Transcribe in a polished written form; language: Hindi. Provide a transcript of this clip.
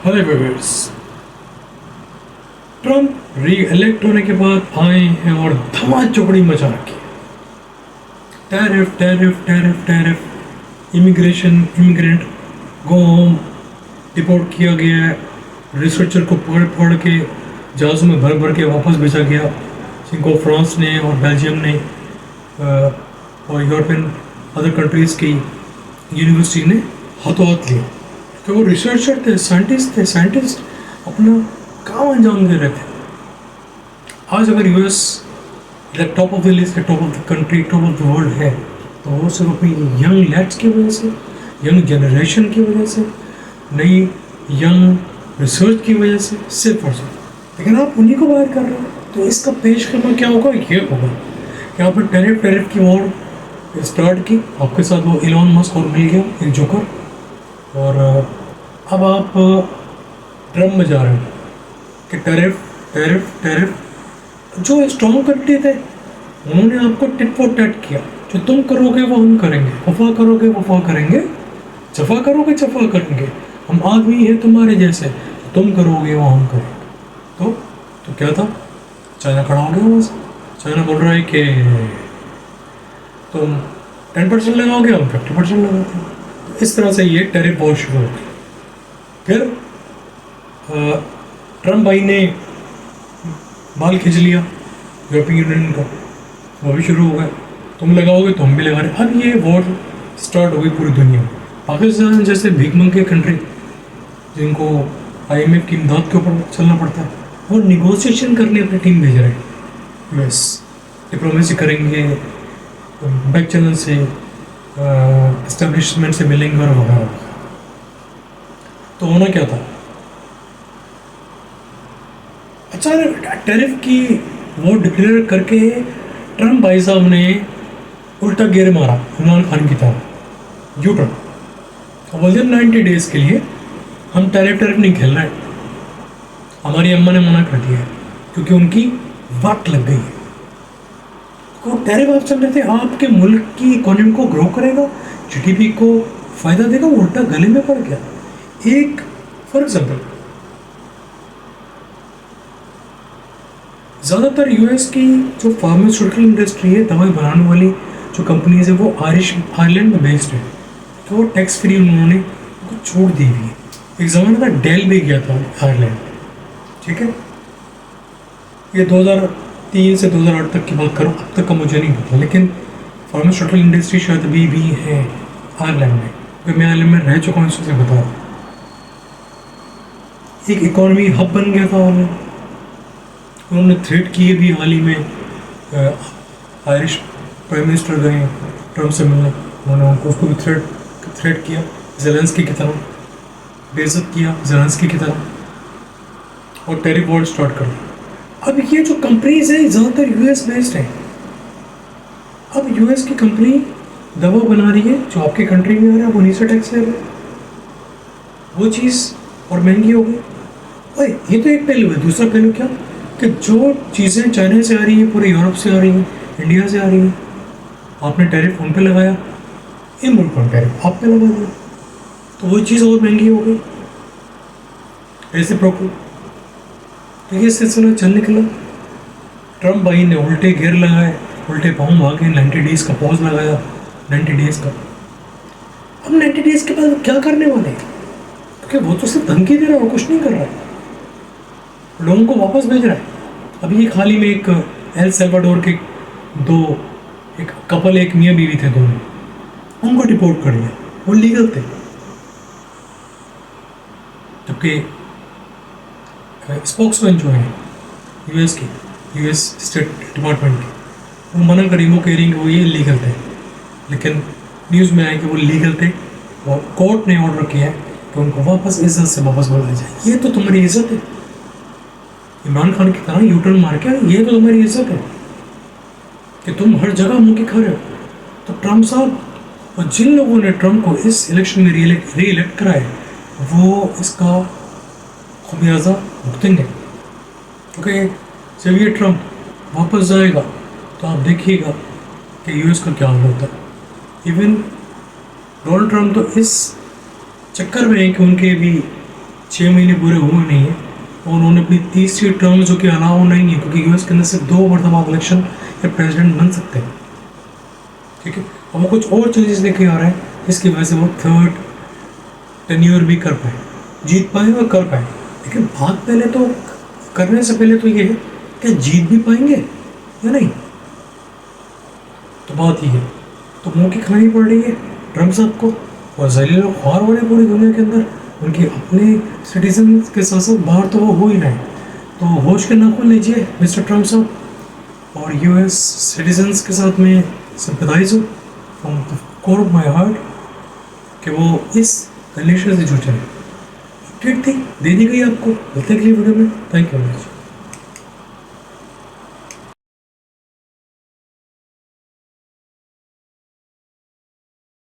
Hello viewers. ट्रम्प री इलेक्ट होने के बाद आए हैं और धमाचौकड़ी मचा रखी है। Tariff tariff tariff tariff, immigration immigrant go home, deport किया गया है। रिसर्चर को पकड़ पकड़ के जहाज़ों में भर भर के वापस भेजा गया, जिनको फ्रांस ने और बेल्जियम ने और यूरोपियन अदर कंट्रीज़ की यूनिवर्सिटी ने हाथों हाथ लिया। तो वो रिसर्चर थे, साइंटिस्ट अपना काम अंजाम दे रहे थे। आज अगर US top of the list, top of the country, top of the world है, तो वो सिर्फ अपनी यंग लैड्स की वजह से, यंग जनरेशन की वजह से, नई यंग रिसर्च की वजह से, सिर्फ और सिर्फ। लेकिन आप उन्हीं को बाहर कर रहे हो, तो इसका पेश करना क्या होगा? ये होगा कि आपने टैरिफ की वॉर स्टार्ट की, आपके साथ वो इलॉन मस्क और मिल गया एक जोकर, और अब आप ट्रम्प में जा रहे हैं कि टैरिफ टैरिफ टैरिफ। जो स्ट्रॉन्ग कंट्री थे उन्होंने आपको टिट फॉर टैट किया, जो तुम करोगे वो हम करेंगे, वफा करोगे वफा करेंगे, जफा करोगे जफा करेंगे, हम आदमी हैं तुम्हारे जैसे, तुम करोगे वो हम करेंगे। तो क्या था? चाइना खड़ा हो गया वहाँ से। चाइना बोल रहा है कि तुम 10% लगाओगे, हम 50% लगाते हैं। इस तरह से ये टैरिफ वॉर शुरू हो गई। फिर ट्रम्प भाई ने बाल खींच लिया यूरोपियन यूनियन का, वो भी शुरू हो गया, तुम लगाओगे तो हम भी लगा रहे। अब ये वॉर स्टार्ट हो गई पूरी दुनिया में। पाकिस्तान जैसे भीखमंग के कंट्री, जिनको IMF की इमदाद के ऊपर चलना पड़ता है, वो निगोशिएशन करने अपनी टीम भेज रहे हैं यूएस। डिप्लोमेसी करेंगे, बैक चैनल से, एस्टेब्लिशमेंट से मिलेंगे और वगैरह। तो होना क्या था? अचानक टैरिफ की वो डिक्लेयर करके ट्रम्प भाई साहब ने उल्टा गेयर मारा इमरान खान की तरह, यू टर्न। बोल दिया 90 डेज के लिए हम टैरिफ नहीं खेलना है। हमारी अम्मा ने मना कर दिया है क्योंकि उनकी वाट लग गई है। तो टैरिफ आप चल रहे थे, आपके मुल्क की इकोनॉमी को ग्रो करेगा, GDP को फ़ायदा देगा, उल्टा गले में पड़ गया। एक फॉर एग्जाम्पल, ज़्यादातर यूएस की जो फार्मास्यूटिकल इंडस्ट्री है, दवाई बनाने वाली जो कंपनीज है, वो आयरलैंड में बेस्ड है। तो वो टैक्स फ्री उन्होंने छूट दी हुई है। एक ज़माना था डेल भी गया था आयरलैंड, ठीक है। ये 2003 से 2008 तक की बात करूँ, अब तक का मुझे नहीं पता, लेकिन फार्मास्यूटिकल इंडस्ट्री शायद अभी भी है आयरलैंड में, क्योंकि मैं आयरलैंड में रह चुका हूँ, इससे बता रहा हूँ। एक इकॉनमी हब बन गया था आयरलैंड। उन्होंने थ्रेट किए भी हाल ही में, आयरिश प्राइम मिनिस्टर गए ट्रम्प से मिलने, उन्होंने उसको भी थ्रेट किया, ज़ेलेंस्की की तरह बेइज्जत किया, ज़ेलेंस्की की तरह, और टैरिफ वॉर स्टार्ट कर दिया। अब ये जो कंपनीज हैं ज़्यादातर यूएस बेस्ड हैं। अब यूएस की कंपनी दवा बना रही है जो आपकी कंट्री में आ रहा है, वो उन्हीं से टैक्स ले रहे हैं, वो चीज़ और महंगी हो गई। और ये तो एक पहलू है। दूसरा पहलू क्या कि जो चीज़ें चाइना से आ रही हैं, पूरे यूरोप से आ रही हैं, इंडिया से आ रही हैं, आपने टैरिफ उन पे लगाया, इन मुल्क पर टैरिफ आप पे लगा दिया, तो वो चीज़ और महंगी हो गई। ऐसे प्रोको तो ये सिलसिला चल निकला। ट्रम्प भाई ने उल्टे गेयर लगाए, उल्टे पाँव भागे, 90 डेज़ का पॉज लगाया, 90 डेज़ का। अब 90 डेज़ के बाद वो क्या करने वाले हैं? क्योंकि वो तो सिर्फ धमकी दे रहा है और कुछ नहीं कर रहा है, लोगों को वापस भेज रहा है। अभी एक हाल ही में एक एल सल्वाडोर के एक कपल, एक मियाँ बीवी थे दोनों, उनको डिपोर्ट कर लिया, वो लीगल थे। जबकि स्पोक्समैन जो है यूएस स्टेट डिपार्टमेंट की, वो मना करी, वो कह रही कि वो ये लीगल थे, लेकिन न्यूज़ में आया कि वो लीगल थे और कोर्ट ने ऑर्डर किया है कि उनको वापस इज्जत से वापस बुलाया जाए। ये तो तुम्हारी इज्जत है, इमरान खान की तरह यूटर्न मार के, ये तो तुम्हारी इज्जत है कि तुम हर जगह मुँह की खा रहे हो। तो ट्रम्प साहब और जिन लोगों ने ट्रम्प को इस इलेक्शन में री इलेक्ट कराए, वो इसका खुमियाजा भुगतेंगे। क्योंकि जब ये ट्रम्प वापस जाएगा तो आप देखिएगा कि यूएस का क्या हाल होता है। इवन डोनाल्ड ट्रम्प तो इस चक्कर में है कि उनके भी 6 महीने पूरे हुए नहीं है और उन्होंने अपनी तीसरी टर्म जो कि अलाउ नहीं है, क्योंकि यूएस के अंदर सिर्फ 2 मरतबा आप इलेक्शन या प्रेसिडेंट बन सकते हैं, ठीक है। अब वो कुछ और चेंजेस लेके आ रहे हैं जिसकी वजह से वो थर्ड टेन्योर भी कर पाए, जीत पाए और कर पाए। लेकिन बात पहले तो करने से पहले तो ये है कि जीत भी पाएंगे या नहीं, तो बात ये है। तो मुंह की खानी पड़ रही है ट्रम्प साहब को, और जलील और ख्वार हो रहे पूरी दुनिया के अंदर, उनके अपने सिटीजन के साथ साथ बाहर तो वो हो ही नहीं। तो होश के नाखून लीजिए मिस्टर ट्रम्प साहब, और यूएस सिटीजन्स के साथ में सिंपैथाइज हूँ from the core of my heart कि वो इस कंडीशन से जूझ रहे हैं। अपडेट थी दे दी गई आपको, मिलते अगली वीडियो में। Thank you very much.